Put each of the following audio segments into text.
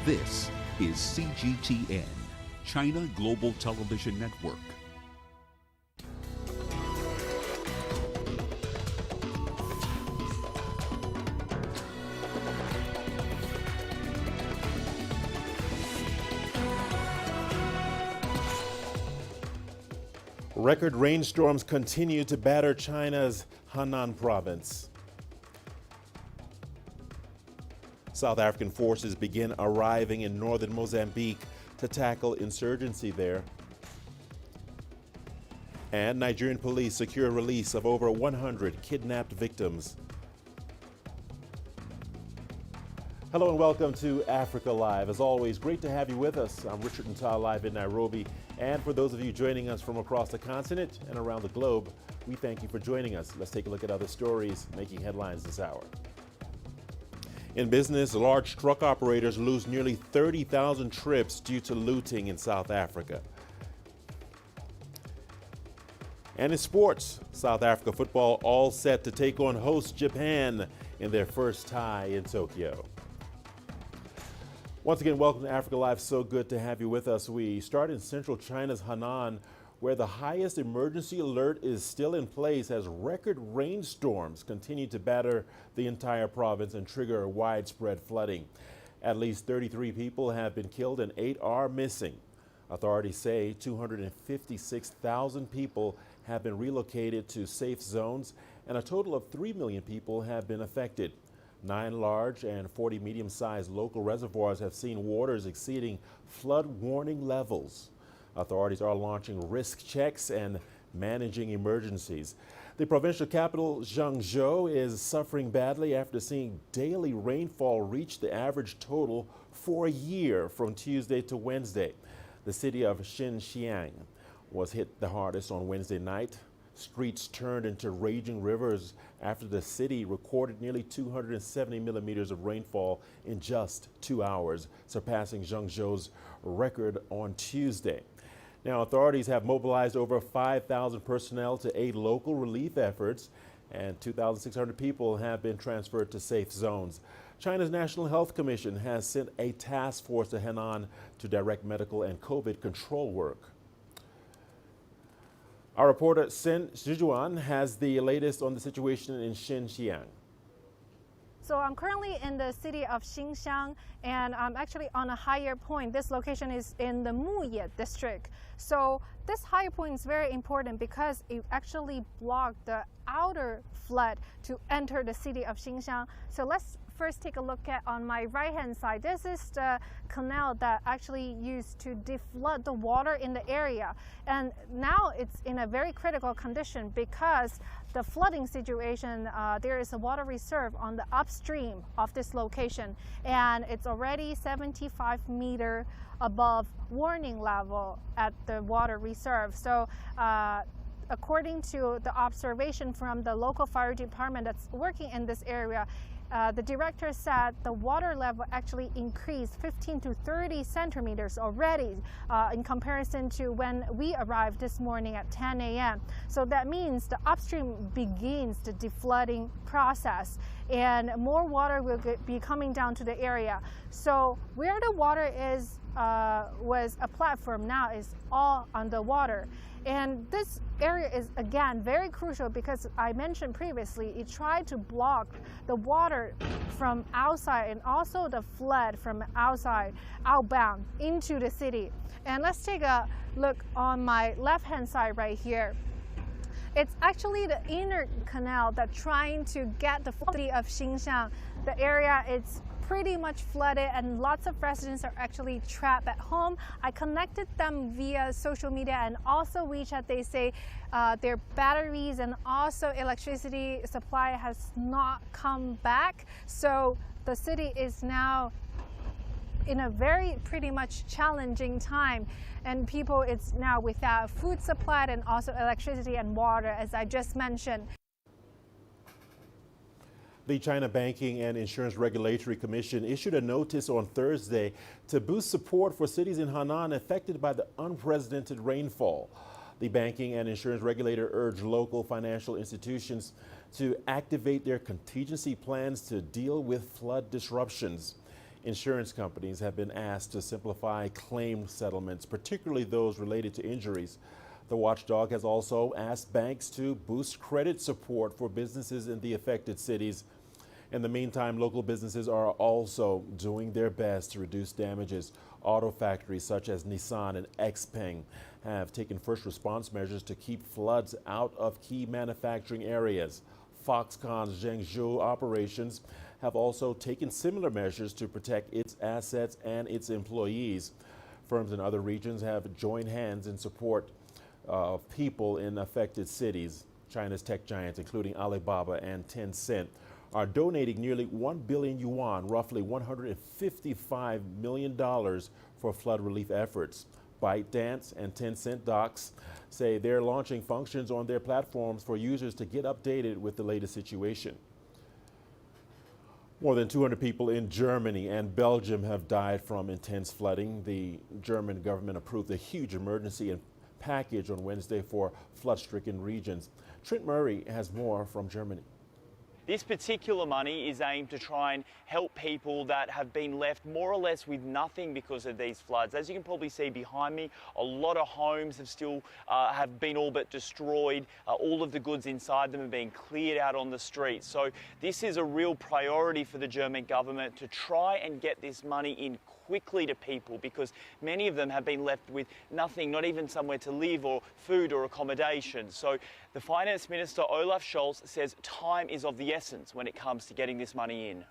This is CGTN, China Global Television Network. Record rainstorms continue to batter China's Henan province. South African forces begin arriving in northern Mozambique to tackle insurgency there. And Nigerian police secure release of over 100 kidnapped victims. Hello and welcome to Africa Live. As always, great to have you with us. I'm Richard Nta, live in Nairobi. And for those of you joining us from across the continent and around the globe, we thank you for joining us. Let's take a look at other stories making headlines this hour. In business, large truck operators lose nearly 30,000 trips due to looting in South Africa. And in sports, South Africa football all set to take on host Japan in their first tie in Tokyo. Once again, welcome to Africa Live. So good to have you with us. We start in central China's Henan, where the highest emergency alert is still in place as record rainstorms continue to batter the entire province and trigger widespread flooding. At least 33 people have been killed and 8 are missing. Authorities say 256,000 people have been relocated to safe zones and a total of 3 million people have been affected. 9 large and 40 medium-sized local reservoirs have seen waters exceeding flood warning levels. Authorities are launching risk checks and managing emergencies. The provincial capital, Chengdu, is suffering badly after seeing daily rainfall reach the average total for a year from Tuesday to Wednesday. The city of Xinjiang was hit the hardest on Wednesday night. Streets turned into raging rivers after the city recorded nearly 270 millimeters of rainfall in just 2 hours, surpassing Chengdu's record on Tuesday. Now, authorities have mobilized over 5,000 personnel to aid local relief efforts, and 2,600 people have been transferred to safe zones. China's National Health Commission has sent a task force to Henan to direct medical and COVID control work. Our reporter Sen Sijuan has the latest on the situation in Xinjiang. So I'm currently in the city of Xinjiang, and I'm actually on a higher point. This location is in the Muye district. So this higher point is very important because it actually blocked the outer flood to enter the city of Xinjiang. So let's first take a look at on my right hand side. This is the canal that actually used to deflood the water in the area, and now it's in a very critical condition because the flooding situation, there is a water reserve on the upstream of this location, and it's already 75 meters above warning level at the water reserve. So according to the observation from the local fire department that's working in this area, the director said the water level actually increased 15 to 30 centimeters already in comparison to when we arrived this morning at 10 a.m. So that means the upstream begins the deflooding process and more water will be coming down to the area. So where the water is was a platform, now is all underwater. And this area is, again, very crucial because I mentioned previously, it tried to block the water from outside and also the flood from outside, outbound into the city. And let's take a look on my left-hand side right here. It's actually the inner canal that's trying to get the city of Xinjiang. The area is pretty much flooded and lots of residents are actually trapped at home. I connected them via social media and also WeChat. They say their batteries and also electricity supply has not come back. So the city is now in a very pretty much challenging time, and people it's now without food supply and also electricity and water, as I just mentioned. The China Banking and Insurance Regulatory Commission issued a notice on Thursday to boost support for cities in Henan affected by the unprecedented rainfall. The banking and insurance regulator urged local financial institutions to activate their contingency plans to deal with flood disruptions. Insurance companies have been asked to simplify claim settlements, particularly those related to injuries. The watchdog has also asked banks to boost credit support for businesses in the affected cities. In the meantime, local businesses are also doing their best to reduce damages. Auto factories such as Nissan and Xpeng have taken first response measures to keep floods out of key manufacturing areas. Foxconn's Chengdu operations have also taken similar measures to protect its assets and its employees. Firms in other regions have joined hands in support of people in affected cities. China's tech giants, including Alibaba and Tencent, are donating nearly 1 billion yuan, roughly $155 million, for flood relief efforts. ByteDance and Tencent Docs say they're launching functions on their platforms for users to get updated with the latest situation. More than 200 people in Germany and Belgium have died from intense flooding. The German government approved a huge emergency package on Wednesday for flood-stricken regions. Trent Murray has more from Germany. This particular money is aimed to try and help people that have been left more or less with nothing because of these floods. As you can probably see behind me, a lot of homes have been all but destroyed. All of the goods inside them are being cleared out on the streets. So this is a real priority for the German government to try and get this money in quickly to people, because many of them have been left with nothing, not even somewhere to live or food or accommodation. So the Finance Minister, Olaf Scholz, says time is of the essence when it comes to getting this money in.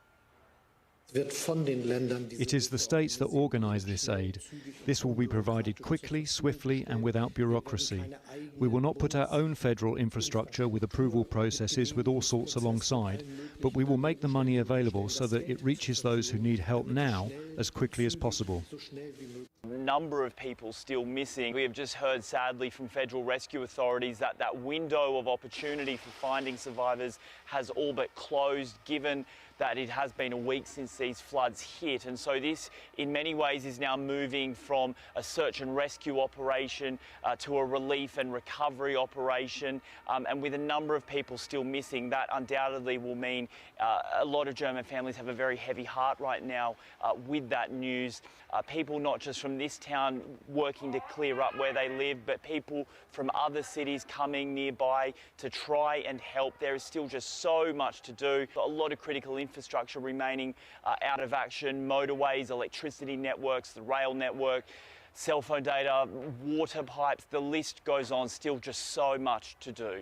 It is the states that organise this aid. This will be provided quickly, swiftly and without bureaucracy. We will not put our own federal infrastructure with approval processes with all sorts alongside, but we will make the money available so that it reaches those who need help now as quickly as possible. A number of people still missing. We have just heard, sadly, from federal rescue authorities that that window of opportunity for finding survivors has all but closed, given that it has been a week since these floods hit. And so this, in many ways, is now moving from a search and rescue operation to a relief and recovery operation. And with a number of people still missing, that undoubtedly will mean a lot of German families have a very heavy heart right now with that news. People not just from this town working to clear up where they live, but people from other cities coming nearby to try and help. There is still just so much to do. A lot of critical infrastructure remaining out of action: motorways, electricity networks, the rail network, cell phone data, water pipes, the list goes on. Still just so much to do.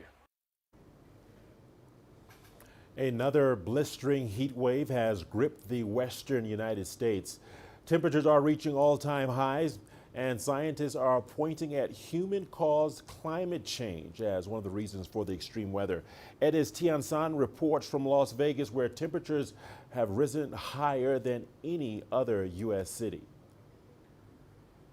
Another blistering heat wave has gripped the western United States. Temperatures are reaching all-time highs, and scientists are pointing at human-caused climate change as one of the reasons for the extreme weather. Edis Tiansan reports from Las Vegas, where temperatures have risen higher than any other U.S. city.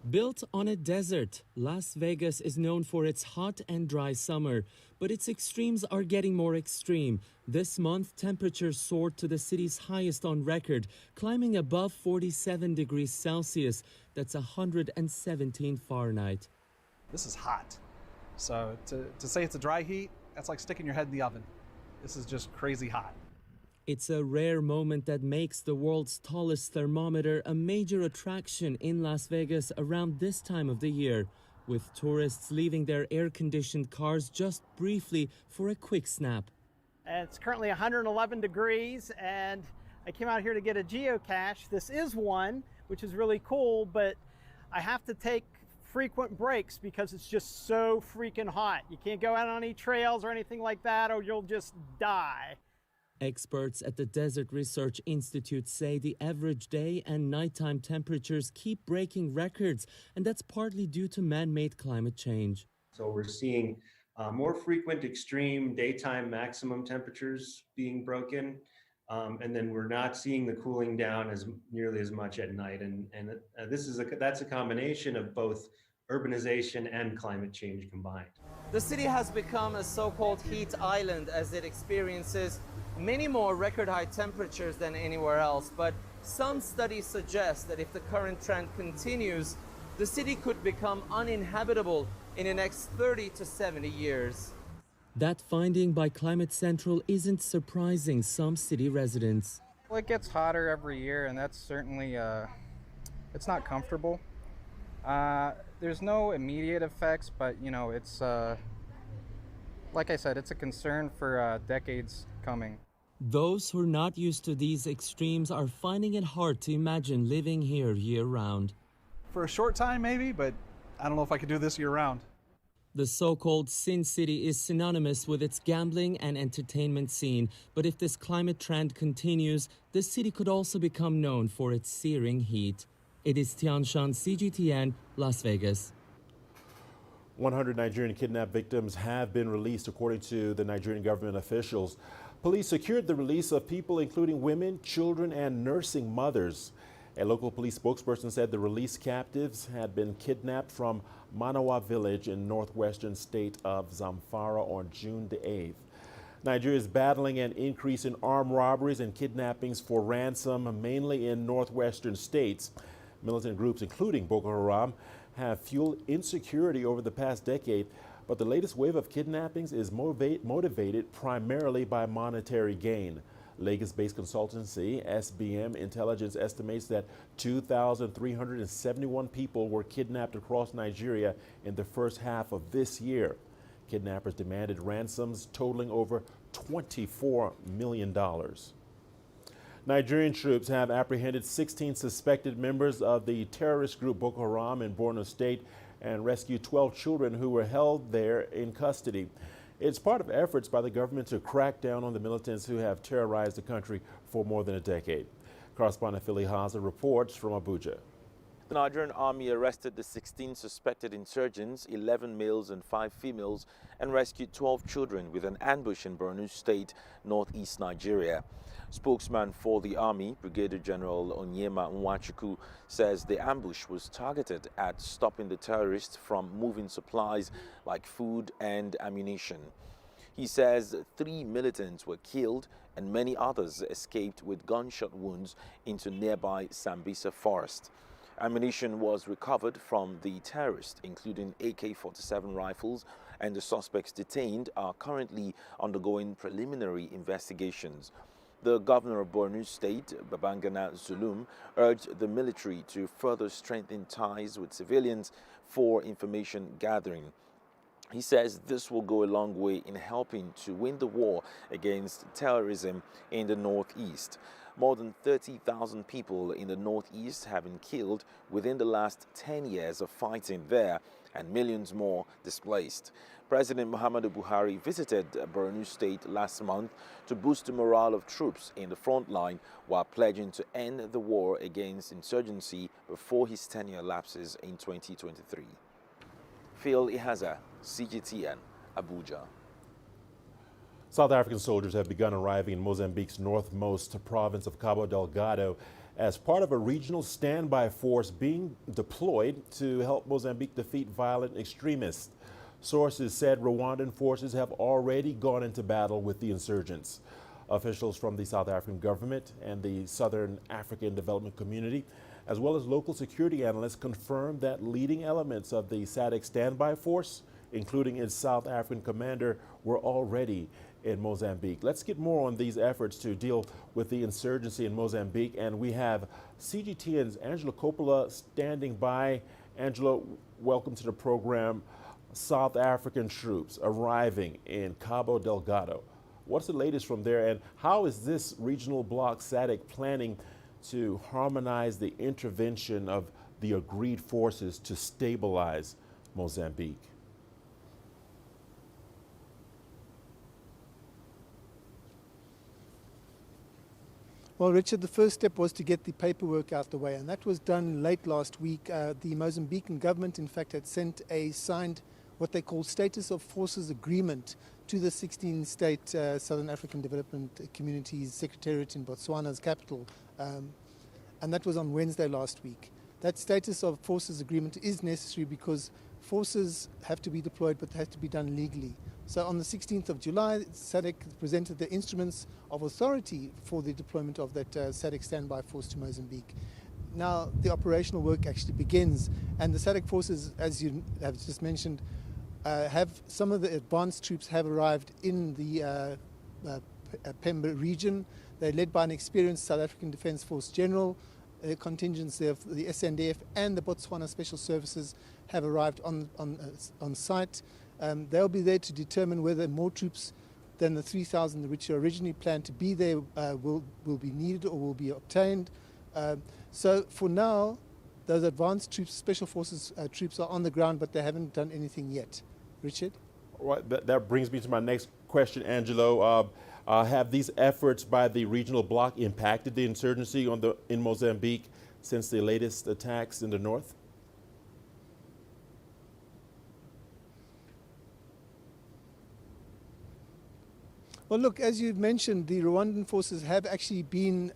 Built on a desert, Las Vegas is known for its hot and dry summer, but its extremes are getting more extreme. This month, temperatures soared to the city's highest on record, climbing above 47 degrees Celsius. That's 117 Fahrenheit. This is hot. So to say it's a dry heat, that's like sticking your head in the oven. This is just crazy hot. It's a rare moment that makes the world's tallest thermometer a major attraction in Las Vegas around this time of the year, with tourists leaving their air-conditioned cars just briefly for a quick snap. And it's currently 111 degrees, and I came out here to get a geocache. This is one, which is really cool, but I have to take frequent breaks because it's just so freaking hot. You can't go out on any trails or anything like that, or you'll just die. Experts at the Desert Research Institute say the average day and nighttime temperatures keep breaking records, and that's partly due to man-made climate change. So we're seeing more frequent extreme daytime maximum temperatures being broken, and then we're not seeing the cooling down nearly as much at night. And that's a combination of both urbanization and climate change combined. The city has become a so-called heat island as it experiences many more record-high temperatures than anywhere else, but some studies suggest that if the current trend continues, the city could become uninhabitable in the next 30 to 70 years. That finding by Climate Central isn't surprising some city residents. Well, it gets hotter every year, and that's certainly, it's not comfortable. There's no immediate effects, but, you know, it's, like I said, it's a concern for decades coming. Those who are not used to these extremes are finding it hard to imagine living here year-round. For a short time, maybe, but I don't know if I could do this year-round. The so-called Sin City is synonymous with its gambling and entertainment scene, but if this climate trend continues, the city could also become known for its searing heat. It is Tianshan, CGTN, Las Vegas. 100 Nigerian kidnap victims have been released, according to the Nigerian government officials. Police secured the release of people including women, children, and nursing mothers. A local police spokesperson said the released captives had been kidnapped from Manawa village in northwestern state of Zamfara on June the 8th. Nigeria is battling an increase in armed robberies and kidnappings for ransom, mainly in northwestern states. Militant groups, including Boko Haram, have fueled insecurity over the past decade, but the latest wave of kidnappings is motivated primarily by monetary gain. Lagos-based consultancy SBM Intelligence estimates that 2,371 people were kidnapped across Nigeria in the first half of this year. Kidnappers demanded ransoms totaling over $24 million. Nigerian troops have apprehended 16 suspected members of the terrorist group Boko Haram in Borno State and rescued 12 children who were held there in custody. It's part of efforts by the government to crack down on the militants who have terrorized the country for more than a decade. Correspondent Philly Haza reports from Abuja. The Nigerian army arrested the 16 suspected insurgents, 11 males and 5 females, and rescued 12 children with an ambush in Borno State, northeast Nigeria. Spokesman for the army, Brigadier General Onyema Nwachukwu, says the ambush was targeted at stopping the terrorists from moving supplies like food and ammunition. He says 3 militants were killed and many others escaped with gunshot wounds into nearby Sambisa forest. Ammunition was recovered from the terrorists, including AK-47 rifles, and the suspects detained are currently undergoing preliminary investigations. The governor of Borno State, Babangana Zulum, urged the military to further strengthen ties with civilians for information gathering. He says this will go a long way in helping to win the war against terrorism in the northeast. More than 30,000 people in the northeast have been killed within the last 10 years of fighting there, and millions more displaced. President Muhammadu Buhari visited Borno State last month to boost the morale of troops in the front line while pledging to end the war against insurgency before his tenure lapses in 2023. Phil Ihaza, CGTN, Abuja. South African soldiers have begun arriving in Mozambique's northmost province of Cabo Delgado as part of a regional standby force being deployed to help Mozambique defeat violent extremists. Sources said Rwandan forces have already gone into battle with the insurgents. Officials from the South African government and the Southern African Development Community, as well as local security analysts, confirmed that leading elements of the SADC standby force, including its South African commander, were already in Mozambique. Let's get more on these efforts to deal with the insurgency in Mozambique. And we have CGTN's Angela Coppola standing by. Angela, welcome to the program. South African troops arriving in Cabo Delgado. What's the latest from there, and how is this regional bloc SADC planning to harmonize the intervention of the agreed forces to stabilize Mozambique? Well, Richard, the first step was to get the paperwork out the way, and that was done late last week. The Mozambican government, in fact, had sent a signed what they call Status of Forces Agreement to the 16-state Southern African Development Community's Secretariat in Botswana's capital, and that was on Wednesday last week. That Status of Forces Agreement is necessary because forces have to be deployed, but they have to be done legally. So on the 16th of July, SADC presented the instruments of authority for the deployment of that SADC standby force to Mozambique. Now the operational work actually begins, and the SADC forces, as you have just mentioned, have some of the advanced troops have arrived in the Pemba region. They're led by an experienced South African Defence Force General. Contingents of the SNDF and the Botswana Special Services have arrived on site. They'll be there to determine whether more troops than the 3,000 which are originally planned to be there will be needed or will be obtained. So for now, those advanced troops, Special Forces troops are on the ground, but they haven't done anything yet. Richard? Right, that brings me to my next question, Angelo. Have these efforts by the regional bloc impacted the insurgency in Mozambique since the latest attacks in the north? Well, look, as you've mentioned, the Rwandan forces have actually been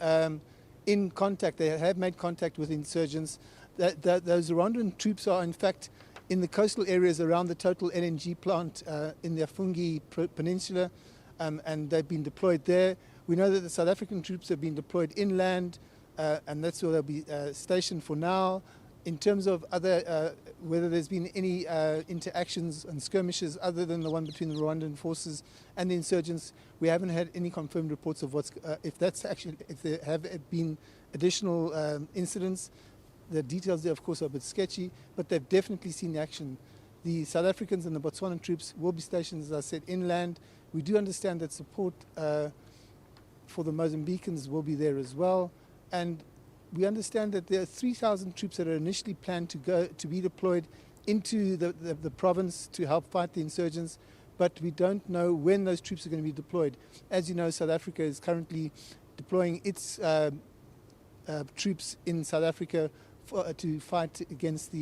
in contact. They have made contact with insurgents. Those Rwandan troops are, in fact, in the coastal areas around the Total LNG plant in the Afungi Peninsula, and they've been deployed there. We know that the South African troops have been deployed inland, and that's where they'll be stationed for now. In terms of other, whether there's been any interactions and skirmishes other than the one between the Rwandan forces and the insurgents, we haven't had any confirmed reports of if there have been additional incidents. The details there, of course, are a bit sketchy, but they've definitely seen action. The South Africans and the Botswanan troops will be stationed, as I said, inland. We do understand that support for the Mozambicans will be there as well, and we understand that there are 3,000 troops that are initially planned to be deployed into the province to help fight the insurgents, but we don't know when those troops are going to be deployed. As you know, South Africa is currently deploying its troops in South Africa to fight against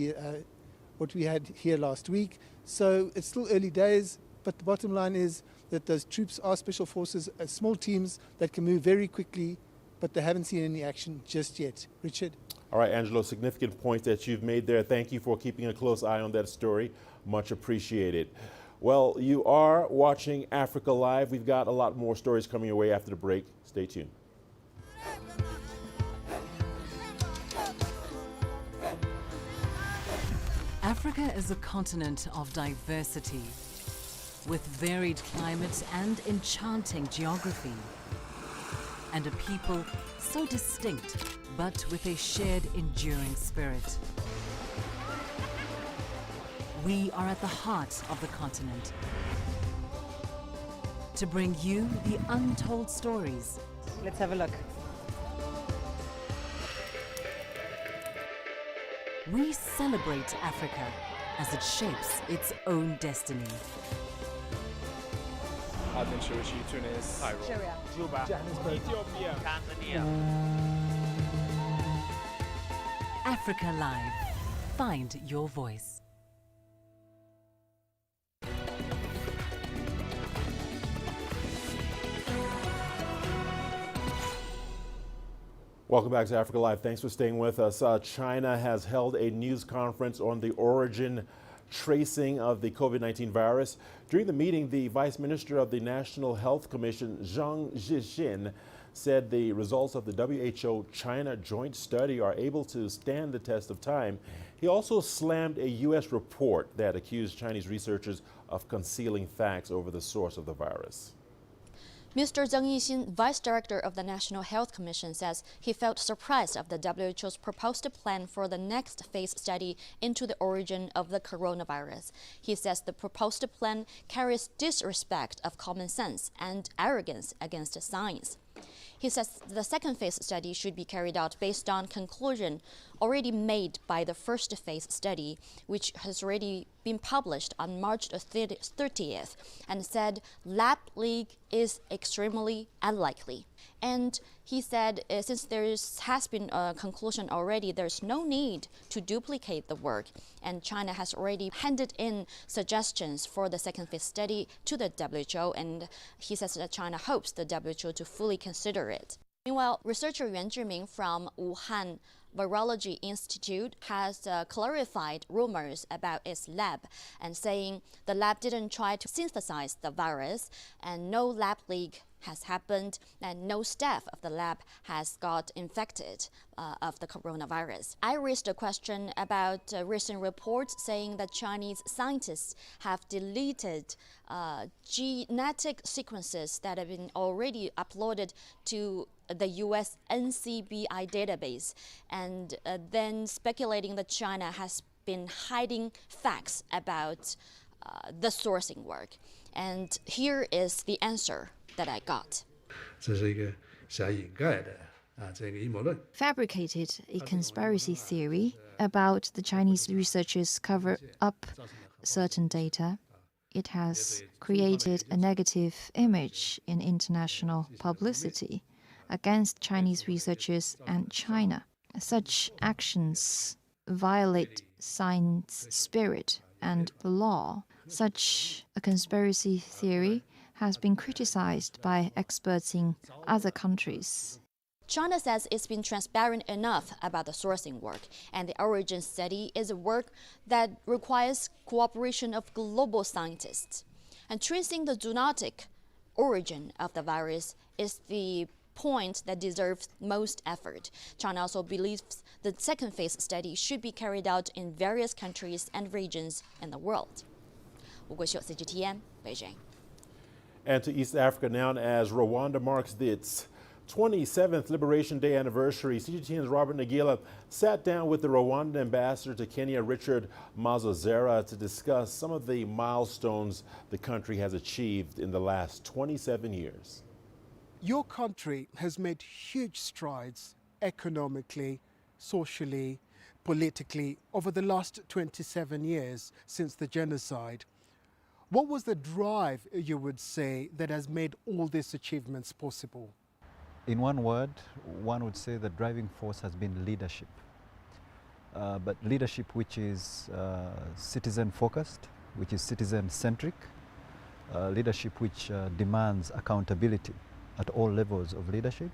what we had here last week. So it's still early days, but the bottom line is that those troops are special forces, small teams that can move very quickly, but they haven't seen any action just yet. Richard? All right, Angelo, significant points that you've made there. Thank you for keeping a close eye on that story. Much appreciated. Well, you are watching Africa Live. We've got a lot more stories coming your way after the break. Stay tuned. Africa is a continent of diversity, with varied climates and enchanting geography, and a people so distinct, but with a shared enduring spirit. We are at the heart of the continent to bring you the untold stories. Let's have a look. We celebrate Africa as it shapes its own destiny. I've been Tunis, Cairo, Juba, Johannesburg, Ethiopia, Tanzania. Africa Live. Find your voice. Welcome back to Africa Live. Thanks for staying with us. China has held a news conference on the origin tracing of the COVID-19 virus. During the meeting, the Vice Minister of the National Health Commission, Zhang Zhixin, said the results of the WHO-China joint study are able to stand the test of time. He also slammed a U.S. report that accused Chinese researchers of concealing facts over the source of the virus. Mr. Zhang Yixin, Vice Director of the National Health Commission, says he felt surprised of the WHO's proposed plan for the next phase study into the origin of the coronavirus. He says the proposed plan carries disrespect of common sense and arrogance against science. He says the second phase study should be carried out based on conclusion already made by the first phase study, which has already been published on March 30th, and said lab leak is extremely unlikely. And he said since there has been a conclusion already, there's no need to duplicate the work, and China has already handed in suggestions for the second phase study to the WHO, and he says that China hopes the WHO to fully consider it. Meanwhile, researcher Yuan Zhiming from Wuhan Virology Institute has clarified rumors about its lab and saying the lab didn't try to synthesize the virus and no lab leak has happened and no staff of the lab has got infected of the coronavirus. I raised a question about recent reports saying that Chinese scientists have deleted genetic sequences that have been already uploaded to the US NCBI database, and then speculating that China has been hiding facts about the sourcing work. And here is the answer that I got. Fabricated a conspiracy theory about the Chinese researchers cover up certain data. It has created a negative image in international publicity against Chinese researchers and China. Such actions violate science spirit and law. Such a conspiracy theory has been criticized by experts in other countries. China says it's been transparent enough about the sourcing work, and the origin study is a work that requires cooperation of global scientists. And tracing the zoonotic origin of the virus is the point that deserves most effort. China also believes the second phase study should be carried out in various countries and regions in the world. CGTN, Beijing. And to East Africa now, as Rwanda marks its 27th Liberation Day anniversary, CGTN's Robert Nagila sat down with the Rwandan ambassador to Kenya, Richard Nta, to discuss some of the milestones the country has achieved in the last 27 years. Your country has made huge strides economically, socially, politically over the last 27 years since the genocide. What was the drive, you would say, that has made all these achievements possible? In one word, one would say the driving force has been leadership. But leadership which is citizen-focused, which is citizen-centric, leadership which demands accountability at all levels of leadership,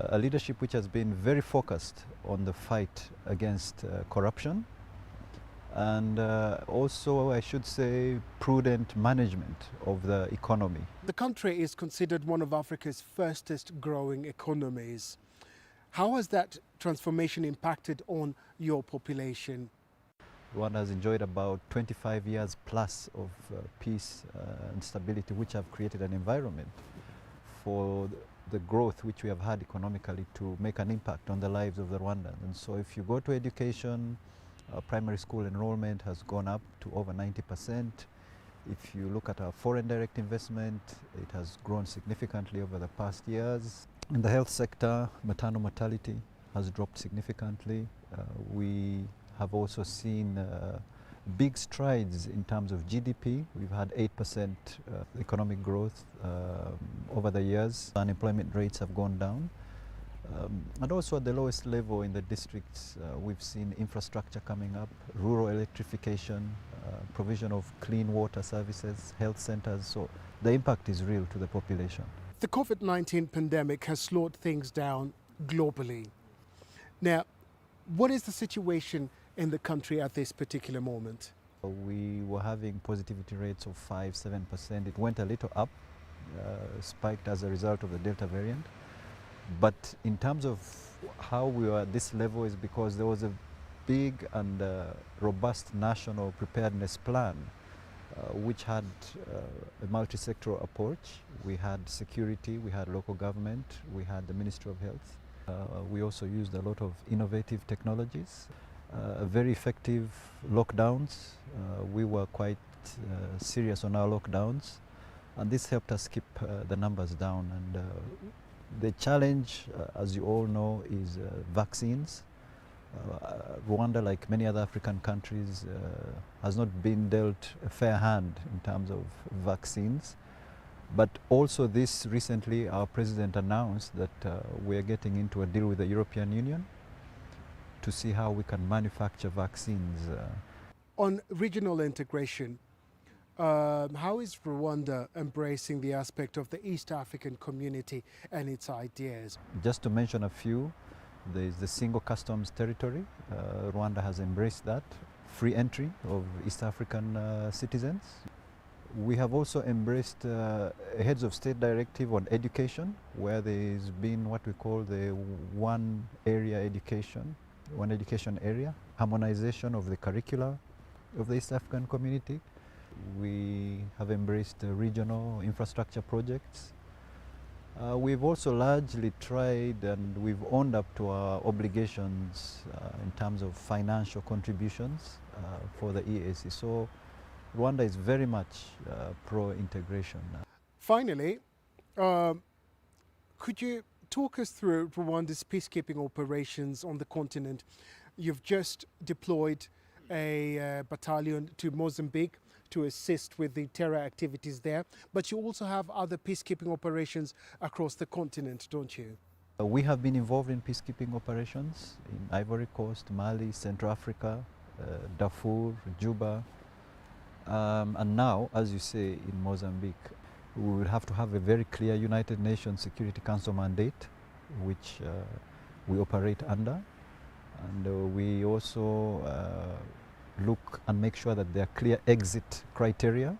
a leadership which has been very focused on the fight against corruption, and also, I should say, prudent management of the economy. The country is considered one of Africa's fastest growing economies. How has that transformation impacted on your population? Rwanda has enjoyed about 25 years plus of peace and stability, which have created an environment for the growth which we have had economically to make an impact on the lives of the Rwandans. And so if you go to education, primary school enrollment has gone up to over 90%. If you look at our foreign direct investment, it has grown significantly over the past years. In the health sector, maternal mortality has dropped significantly. We have also seen big strides in terms of GDP. We've had 8% economic growth over the years. Unemployment rates have gone down. And also at the lowest level in the districts, we've seen infrastructure coming up, rural electrification, provision of clean water services, health centers. So the impact is real to the population. The COVID-19 pandemic has slowed things down globally. Now, what is the situation in the country at this particular moment? We were having positivity rates of 5–7%. It went a little up, spiked as a result of the Delta variant. But in terms of how we were at this level is because there was a big and robust national preparedness plan which had a multi-sectoral approach. We had security, we had local government, we had the Ministry of Health. We also used a lot of innovative technologies, very effective lockdowns. We were quite serious on our lockdowns, and this helped us keep the numbers down. And the challenge, as you all know, is vaccines. Rwanda, like many other African countries, has not been dealt a fair hand in terms of vaccines. But also this recently, our president announced that we are getting into a deal with the European Union to see how we can manufacture vaccines. On regional integration, how is Rwanda embracing the aspect of the East African community and its ideas? Just to mention a few, there is the single customs territory. Rwanda has embraced that. Free entry of East African citizens. We have also embraced a Heads of State Directive on education, where there's been what we call the one education area, harmonization of the curricula of the East African community. We have embraced regional infrastructure projects. We've also largely tried and we've owned up to our obligations in terms of financial contributions for the EAC. So Rwanda is very much pro-integration. Finally, could you talk us through Rwanda's peacekeeping operations on the continent? You've just deployed a battalion to Mozambique to assist with the terror activities there, but you also have other peacekeeping operations across the continent, don't you? We have been involved in peacekeeping operations in Ivory Coast, Mali, Central Africa, Darfur, Juba, and now, as you say, in Mozambique. We will have to have a very clear United Nations Security Council mandate, which we operate under, and we also look and make sure that there are clear exit criteria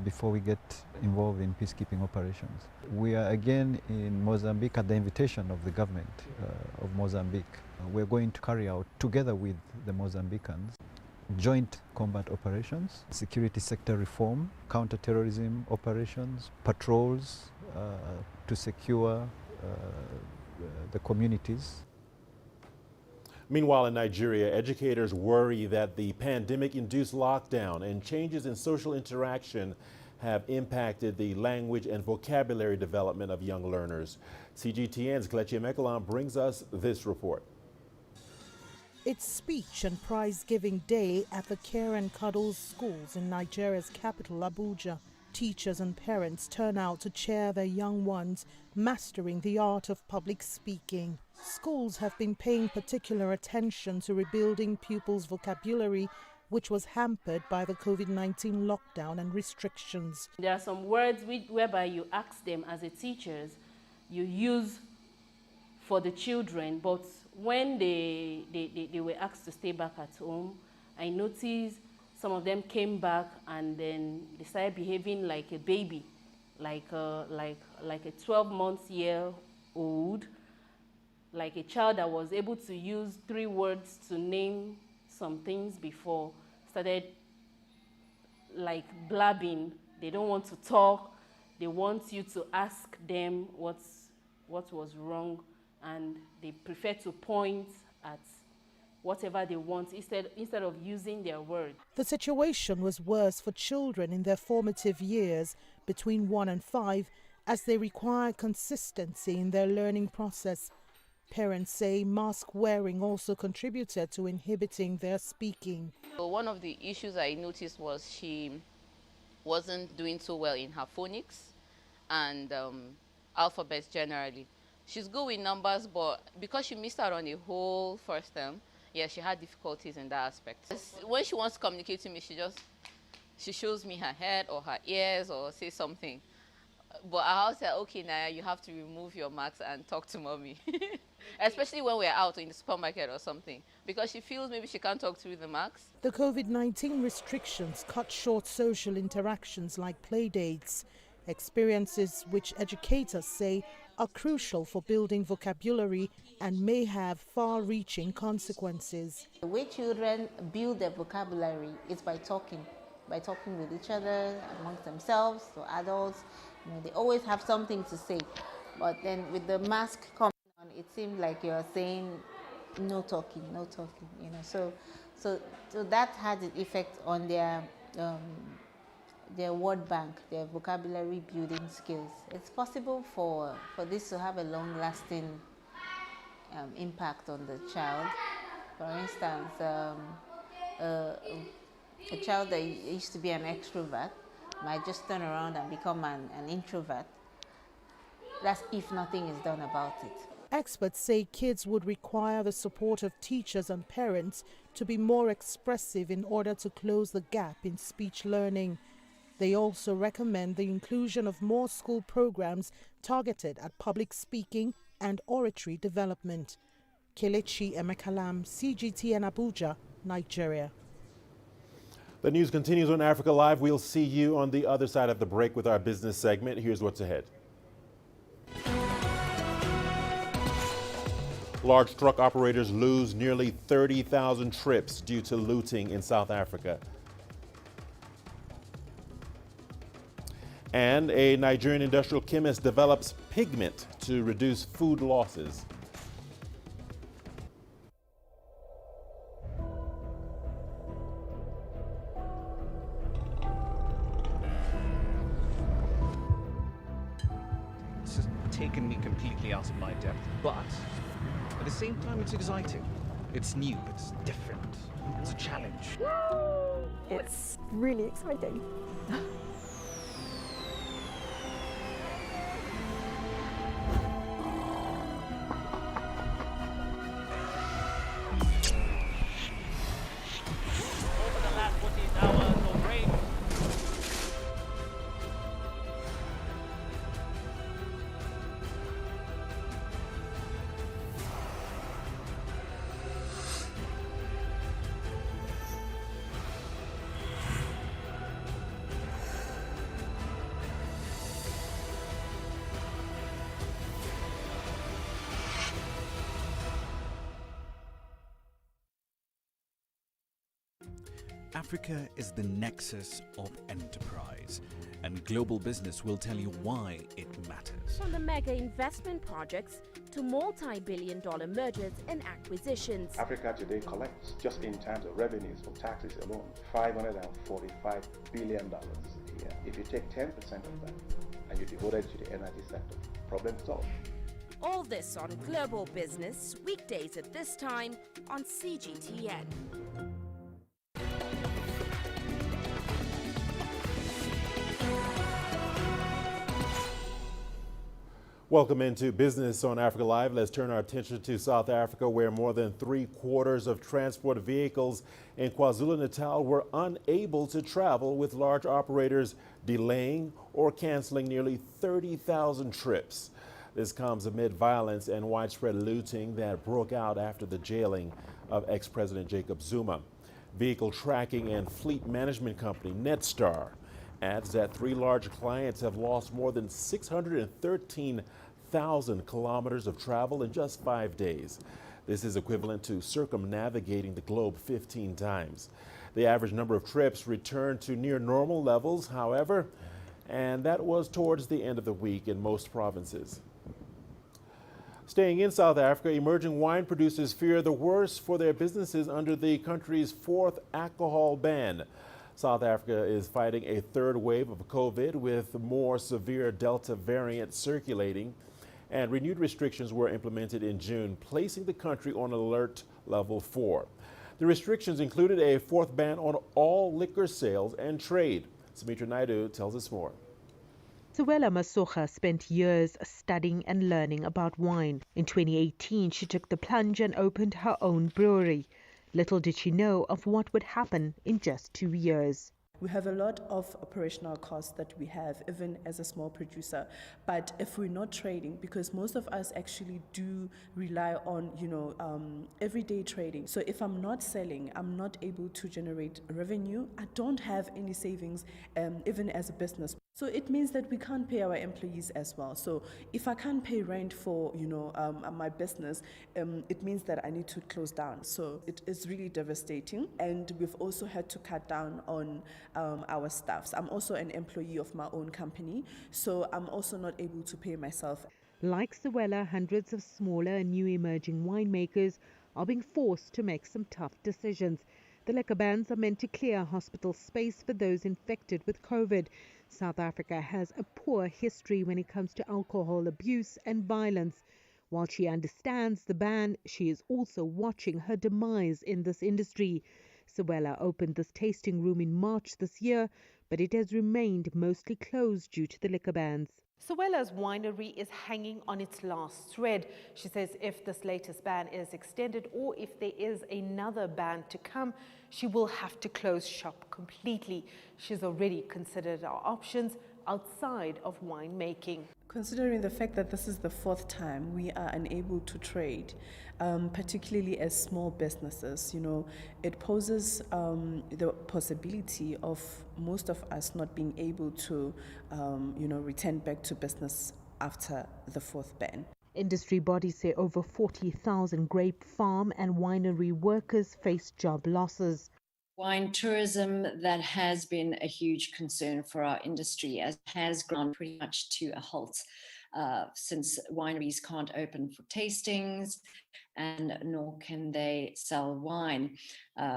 before we get involved in peacekeeping operations. We are again in Mozambique at the invitation of the government of Mozambique. We're going to carry out, together with the Mozambicans, joint combat operations, security sector reform, counter-terrorism operations, patrols to secure the communities. Meanwhile, in Nigeria, educators worry that the pandemic-induced lockdown and changes in social interaction have impacted the language and vocabulary development of young learners. CGTN's Kelechi Emekolan brings us this report. It's Speech and Prize-Giving Day at the Care and Cuddles schools in Nigeria's capital, Abuja. Teachers and parents turn out to cheer their young ones, mastering the art of public speaking. Schools have been paying particular attention to rebuilding pupils' vocabulary, which was hampered by the COVID-19 lockdown and restrictions. There are some words whereby you ask them as a teachers, you use for the children, but when they were asked to stay back at home, I noticed some of them came back and then they started behaving like a baby, like a 12-month-year-old, like a child that was able to use 3 words to name some things before, started like blabbing. They don't want to talk. They want you to ask them what was wrong, and they prefer to point at whatever they want instead of using their words. The situation was worse for children in their formative years between 1 and 5, as they require consistency in their learning process. Parents say mask wearing also contributed to inhibiting their speaking. So one of the issues I noticed was she wasn't doing so well in her phonics and alphabets generally. She's good with numbers, but because she missed out on the whole first term, yeah, she had difficulties in that aspect. When she wants to communicate to me, she shows me her head or her ears or say something. But I also say, okay, Naya, you have to remove your marks and talk to mommy. Especially when we're out in the supermarket or something, because she feels maybe she can't talk through the marks. The COVID-19 restrictions cut short social interactions like play dates, experiences which educators say are crucial for building vocabulary and may have far-reaching consequences. The way children build their vocabulary is by talking with each other, amongst themselves, or adults. You know, they always have something to say. But then with the mask coming on, it seemed like you're saying no talking, you know. So that had an effect on their word bank, their vocabulary building skills. It's possible for this to have a long-lasting impact on the child. For instance, a child that used to be an extrovert might just turn around and become an introvert. That's if nothing is done about it. Experts say kids would require the support of teachers and parents to be more expressive in order to close the gap in speech learning. They also recommend the inclusion of more school programs targeted at public speaking and oratory development. Kelechi Emekolan, CGTN Abuja, Nigeria. The news continues on Africa Live. We'll see you on the other side of the break with our business segment. Here's what's ahead. Large truck operators lose nearly 30,000 trips due to looting in South Africa. And a Nigerian industrial chemist develops pigment to reduce food losses. It's just taken me completely out of my depth, but at the same time it's exciting. It's new, it's different, it's a challenge. It's really exciting. Africa is the nexus of enterprise, and global business will tell you why it matters. From the mega investment projects to multi-billion-dollar mergers and acquisitions. Africa today collects, just in terms of revenues for taxes alone, $545 billion a year. If you take 10% of that and you devote it to the energy sector, problem solved. All this on Global Business, weekdays at this time on CGTN. Welcome into Business on Africa Live. Let's turn our attention to South Africa, where more than 3/4 of transport vehicles in KwaZulu-Natal were unable to travel, with large operators delaying or canceling nearly 30,000 trips. This comes amid violence and widespread looting that broke out after the jailing of ex-President Jacob Zuma. Vehicle tracking and fleet management company Netstar adds that 3 large clients have lost more than 613,000 kilometers of travel in just 5 days. This is equivalent to circumnavigating the globe 15 times. The average number of trips returned to near normal levels, however, and that was towards the end of the week in most provinces. Staying in South Africa, emerging wine producers fear the worst for their businesses under the country's 4th alcohol ban. South Africa is fighting a 3rd wave of COVID, with more severe Delta variant circulating, and renewed restrictions were implemented in June, placing the country on alert level 4. The restrictions included a 4th ban on all liquor sales and trade. Richard Nta tells us more. Suella Masocha spent years studying and learning about wine. In 2018, she took the plunge and opened her own brewery. Little did she know of what would happen in just 2 years. We have a lot of operational costs that we have, even as a small producer. But if we're not trading, because most of us actually do rely on, everyday trading. So if I'm not selling, I'm not able to generate revenue. I don't have any savings, even as a business. So it means that we can't pay our employees as well. So if I can't pay rent for, my business, it means that I need to close down. So it is really devastating. And we've also had to cut down on our staffs. I'm also an employee of my own company, so I'm also not able to pay myself. Like Suella, hundreds of smaller and new emerging winemakers are being forced to make some tough decisions. The liquor bans are meant to clear hospital space for those infected with COVID. South Africa has a poor history when it comes to alcohol abuse and violence. While she understands the ban, she is also watching her demise in this industry. Suella opened this tasting room in March this year, but it has remained mostly closed due to the liquor bans. Suella's winery is hanging on its last thread. She says if this latest ban is extended or if there is another ban to come, she will have to close shop completely. She's already considered our options outside of winemaking. Considering the fact that this is the fourth time we are unable to trade, particularly as small businesses, it poses the possibility of most of us not being able to, return back to business after the fourth ban. Industry bodies say over 40,000 grape farm and winery workers face job losses. Wine tourism, that has been a huge concern for our industry, as has ground pretty much to a halt since wineries can't open for tastings and nor can they sell wine.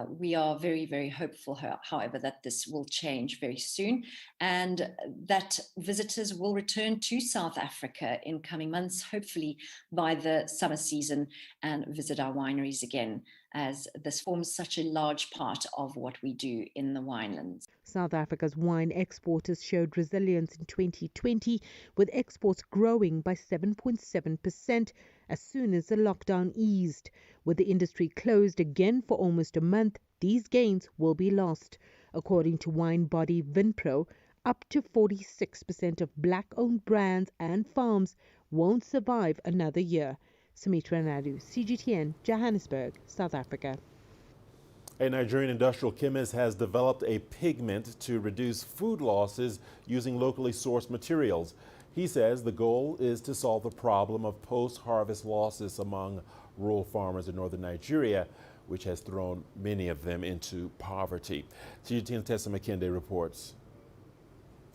We are very, very hopeful, however, that this will change very soon and that visitors will return to South Africa in coming months, hopefully by the summer season, and visit our wineries again, as this forms such a large part of what we do in the winelands. South Africa's wine exporters showed resilience in 2020, with exports growing by 7.7% as soon as the lockdown eased. With the industry closed again for almost a month, these gains will be lost. According to wine body Vinpro, up to 46% of black-owned brands and farms won't survive another year. Sumitra Nadu, CGTN, Johannesburg, South Africa. A Nigerian industrial chemist has developed a pigment to reduce food losses using locally sourced materials. He says the goal is to solve the problem of post-harvest losses among rural farmers in northern Nigeria, which has thrown many of them into poverty. CGTN's Tessa McKinday reports.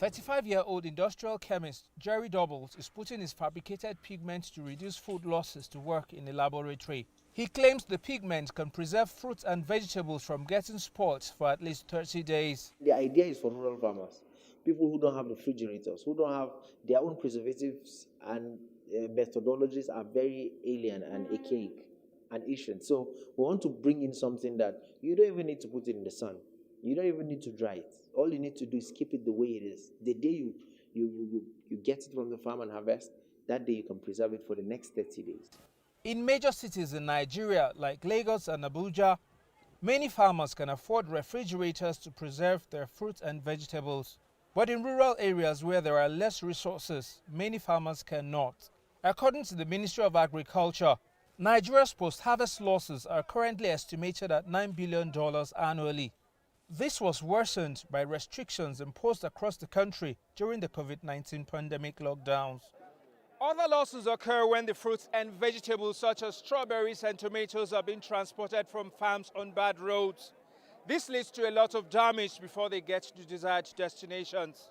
35-year-old industrial chemist Jerry Doubles is putting his fabricated pigment to reduce food losses to work in a laboratory. He claims the pigment can preserve fruits and vegetables from getting spoiled for at least 30 days. The idea is for rural farmers, people who don't have refrigerators, who don't have their own preservatives, and methodologies are very alien and archaic and ancient. So we want to bring in something that you don't even need to put it in the sun. You don't even need to dry it. All you need to do is keep it the way it is. The day you get it from the farm and harvest, that day you can preserve it for the next 30 days. In major cities in Nigeria, like Lagos and Abuja, many farmers can afford refrigerators to preserve their fruits and vegetables. But in rural areas where there are less resources, many farmers cannot. According to the Ministry of Agriculture, Nigeria's post-harvest losses are currently estimated at $9 billion annually. This was worsened by restrictions imposed across the country during the COVID-19 pandemic lockdowns. Other losses occur when the fruits and vegetables such as strawberries and tomatoes are being transported from farms on bad roads. This leads to a lot of damage before they get to desired destinations.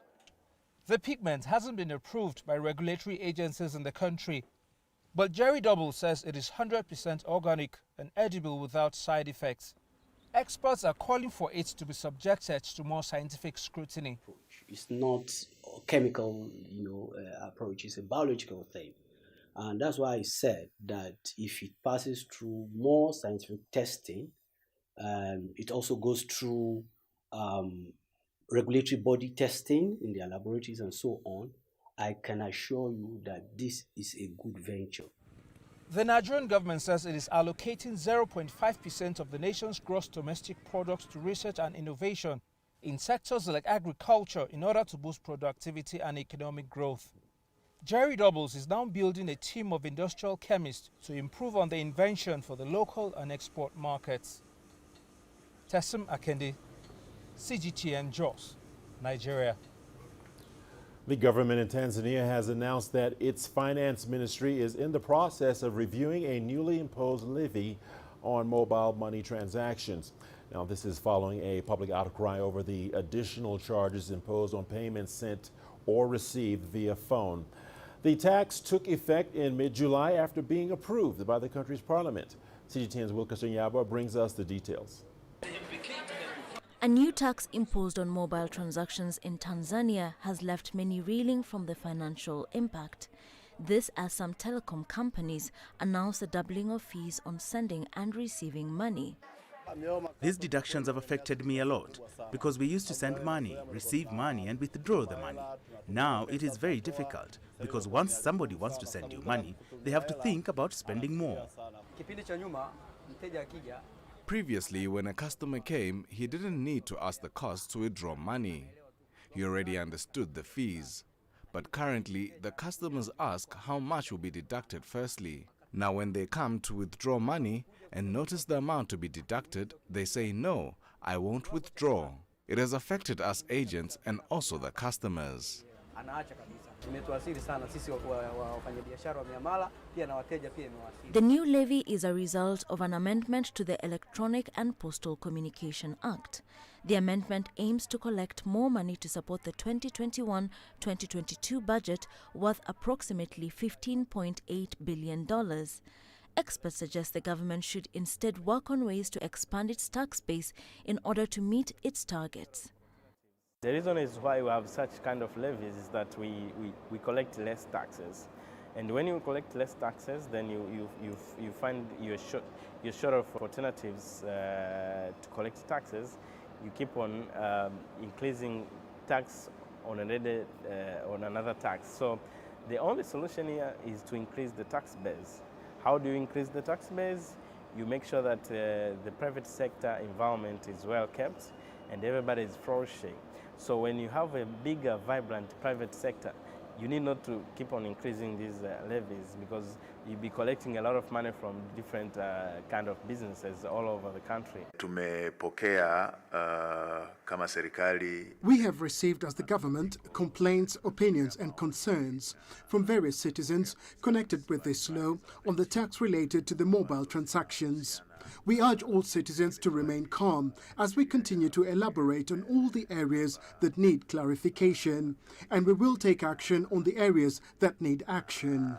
The pigment hasn't been approved by regulatory agencies in the country, but Jerry Double says it is 100% organic and edible without side effects. Experts are calling for it to be subjected to more scientific scrutiny. It's not a chemical, approach. It's a biological thing. And that's why I said that if it passes through more scientific testing, it also goes through regulatory body testing in their laboratories and so on, I can assure you that this is a good venture. The Nigerian government says it is allocating 0.5% of the nation's gross domestic products to research and innovation in sectors like agriculture in order to boost productivity and economic growth. Jerry Doubles is now building a team of industrial chemists to improve on the invention for the local and export markets. Tessim Akende, CGTN Jos, Nigeria. The government in Tanzania has announced that its finance ministry is in the process of reviewing a newly imposed levy on mobile money transactions. Now, this is following a public outcry over the additional charges imposed on payments sent or received via phone. The tax took effect in mid-July after being approved by the country's parliament. CGTN's Wilkerson Yabwa brings us the details. A new tax imposed on mobile transactions in Tanzania has left many reeling from the financial impact. This as some telecom companies announced a doubling of fees on sending and receiving money. These deductions have affected me a lot because we used to send money, receive money and withdraw the money. Now it is very difficult because once somebody wants to send you money, they have to think about spending more. Previously, when a customer came, he didn't need to ask the cost to withdraw money. He already understood the fees. But currently, the customers ask how much will be deducted firstly. Now when they come to withdraw money and notice the amount to be deducted, they say, no, I won't withdraw. It has affected us agents and also the customers. The new levy is a result of an amendment to the Electronic and Postal Communication Act. The amendment aims to collect more money to support the 2021-2022 budget worth approximately $15.8 billion. Experts suggest the government should instead work on ways to expand its tax base in order to meet its targets. The reason is why we have such kind of levies is that we collect less taxes. And when you collect less taxes, then you find you're short of alternatives to collect taxes. You keep on increasing tax on another tax. So the only solution here is to increase the tax base. How do you increase the tax base? You make sure that the private sector environment is well kept and everybody is flourishing. So when you have a bigger, vibrant private sector, you need not to keep on increasing these levies because you'll be collecting a lot of money from different kind of businesses all over the country. We have received as the government complaints, opinions and concerns from various citizens connected with this law on the tax related to the mobile transactions. We urge all citizens to remain calm as we continue to elaborate on all the areas that need clarification, and we will take action on the areas that need action.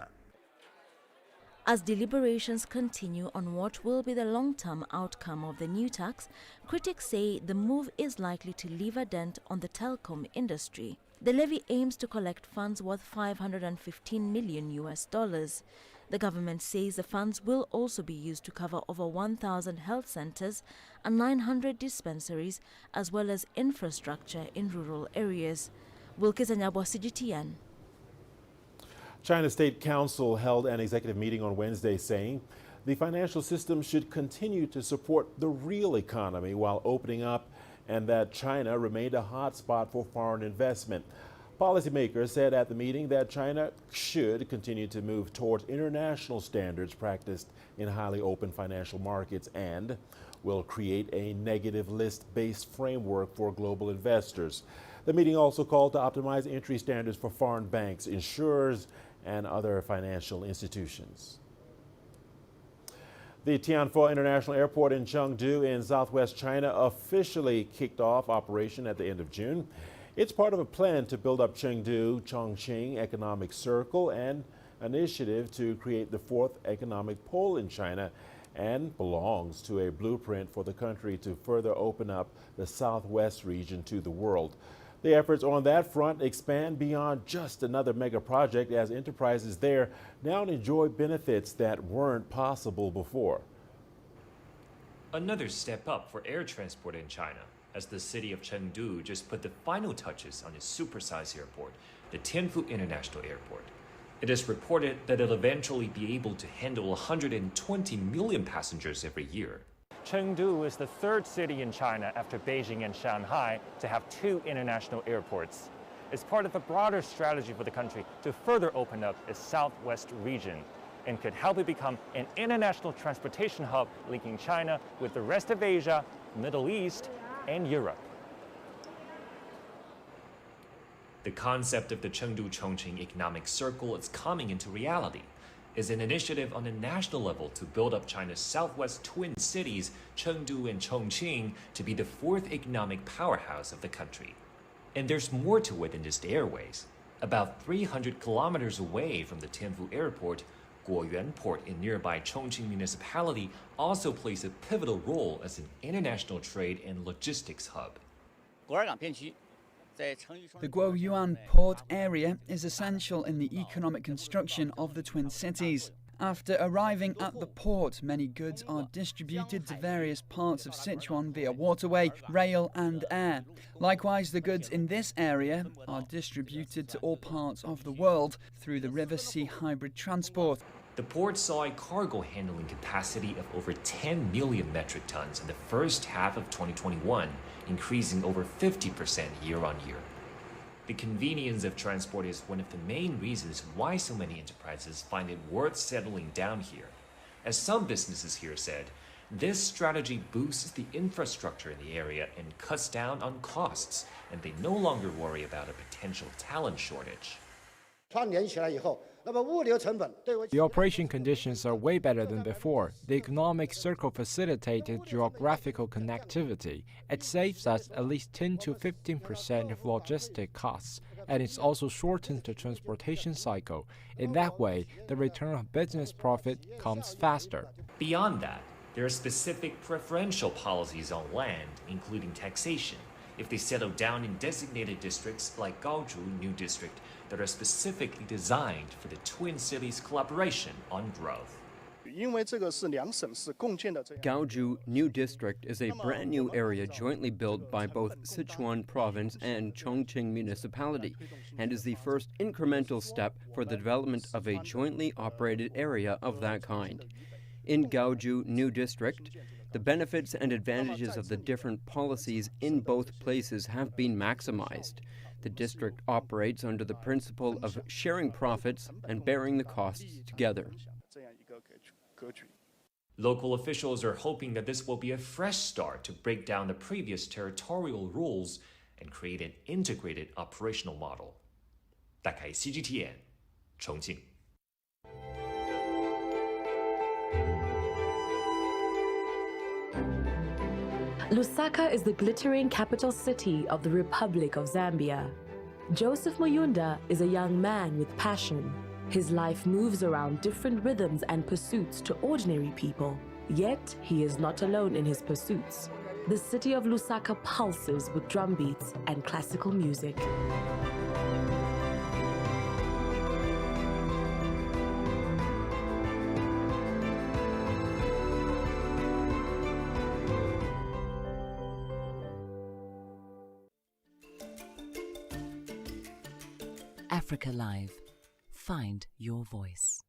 As deliberations continue on what will be the long-term outcome of the new tax, critics say the move is likely to leave a dent on the telecom industry. The levy aims to collect funds worth $515 million. The government says the funds will also be used to cover over 1,000 health centers and 900 dispensaries, as well as infrastructure in rural areas. Wilkes Anyabwa, CGTN. China State Council held an executive meeting on Wednesday saying the financial system should continue to support the real economy while opening up, and that China remained a hot spot for foreign investment. Policymakers said at the meeting that China should continue to move towards international standards practiced in highly open financial markets and will create a negative list-based framework for global investors. The meeting also called to optimize entry standards for foreign banks, insurers, and other financial institutions. The Tianfu International Airport in Chengdu in southwest China officially kicked off operation at the end of June. It's part of a plan to build up Chengdu-Chongqing economic circle and initiative to create the fourth economic pole in China, and belongs to a blueprint for the country to further open up the southwest region to the world. The efforts on that front expand beyond just another mega project, as enterprises there now enjoy benefits that weren't possible before. Another step up for air transport in China, as the city of Chengdu just put the final touches on its supersized airport, the Tianfu International Airport. It is reported that it'll eventually be able to handle 120 million passengers every year. Chengdu is the third city in China after Beijing and Shanghai to have two international airports. It's part of a broader strategy for the country to further open up its southwest region, and could help it become an international transportation hub linking China with the rest of Asia, Middle East, and Europe. The concept of the Chengdu-Chongqing economic circle is coming into reality. Is an initiative on a national level to build up China's southwest twin cities, Chengdu and Chongqing, to be the fourth economic powerhouse of the country. And there's more to it than just airways. About 300 kilometers away from the Tianfu Airport, Guoyuan Port in nearby Chongqing municipality also plays a pivotal role as an international trade and logistics hub. The Guoyuan port area is essential in the economic construction of the twin cities. After arriving at the port, many goods are distributed to various parts of Sichuan via waterway, rail and air. Likewise, the goods in this area are distributed to all parts of the world through the river-sea hybrid transport. The port saw a cargo handling capacity of over 10 million metric tons in the first half of 2021, increasing over 50% year on year. The convenience of transport is one of the main reasons why so many enterprises find it worth settling down here. As some businesses here said, this strategy boosts the infrastructure in the area and cuts down on costs, and they no longer worry about a potential talent shortage. The operation conditions are way better than before. The economic circle facilitated geographical connectivity. It saves us at least 10 to 15% of logistic costs, and it's also shortened the transportation cycle. In that way, the return of business profit comes faster. Beyond that, there are specific preferential policies on land, including taxation, if they settle down in designated districts like Gaoju New District that are specifically designed for the Twin Cities' collaboration on growth. Gaoju New District is a brand new area jointly built by both Sichuan Province and Chongqing Municipality, and is the first incremental step for the development of a jointly operated area of that kind. In Gaoju New District, the benefits and advantages of the different policies in both places have been maximized. The district operates under the principle of sharing profits and bearing the costs together. Local officials are hoping that this will be a fresh start to break down the previous territorial rules and create an integrated operational model. 打开 CGTN 重庆。Lusaka is the glittering capital city of the Republic of Zambia. Joseph Muyunda is a young man with passion. His life moves around different rhythms and pursuits to ordinary people. Yet, he is not alone in his pursuits. The city of Lusaka pulses with drum beats and classical music. Africa Live. Find your voice.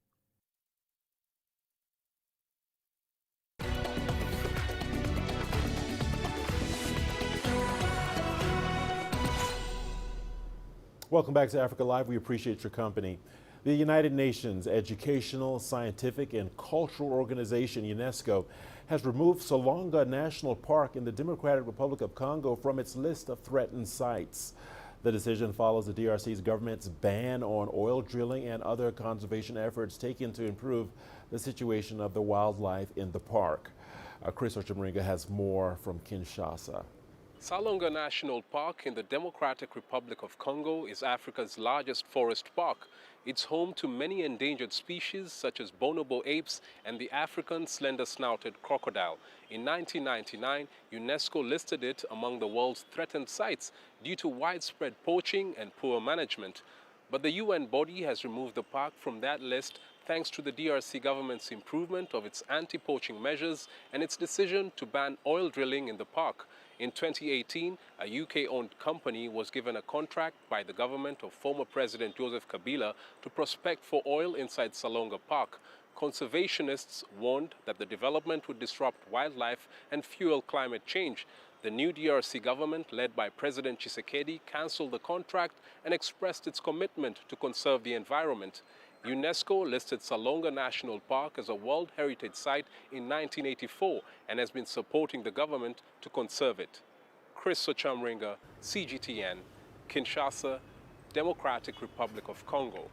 Welcome back to Africa Live. We appreciate your company. The United Nations Educational, Scientific, and Cultural Organization, UNESCO, has removed Salonga National Park in the Democratic Republic of Congo from its list of threatened sites. The decision follows the DRC's government's ban on oil drilling and other conservation efforts taken to improve the situation of the wildlife in the park. Chris Ochemringa has more from Kinshasa. Salonga National Park in the Democratic Republic of Congo is Africa's largest forest park. It's home to many endangered species such as bonobo apes and the African slender-snouted crocodile. In 1999, UNESCO listed it among the world's threatened sites due to widespread poaching and poor management. But the UN body has removed the park from that list thanks to the DRC government's improvement of its anti-poaching measures and its decision to ban oil drilling in the park. In 2018, a UK-owned company was given a contract by the government of former President Joseph Kabila to prospect for oil inside Salonga Park. Conservationists warned that the development would disrupt wildlife and fuel climate change. The new DRC government, led by President Tshisekedi, cancelled the contract and expressed its commitment to conserve the environment. UNESCO listed Salonga National Park as a World Heritage Site in 1984 and has been supporting the government to conserve it. Chris Ochemringa, CGTN, Kinshasa, Democratic Republic of Congo.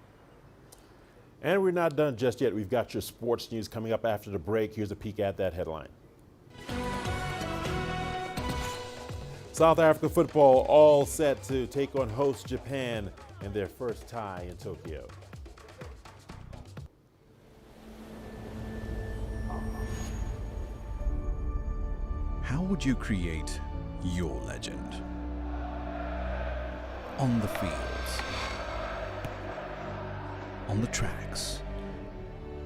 And we're not done just yet. We've got your sports news coming up after the break. Here's a peek at that headline. South Africa football all set to take on host Japan in their first tie in Tokyo. How would you create your legend? On the fields, on the tracks,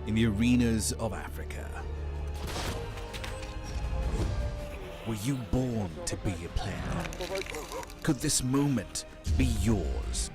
in the arenas of Africa. Were you born to be a player? Could this moment be yours?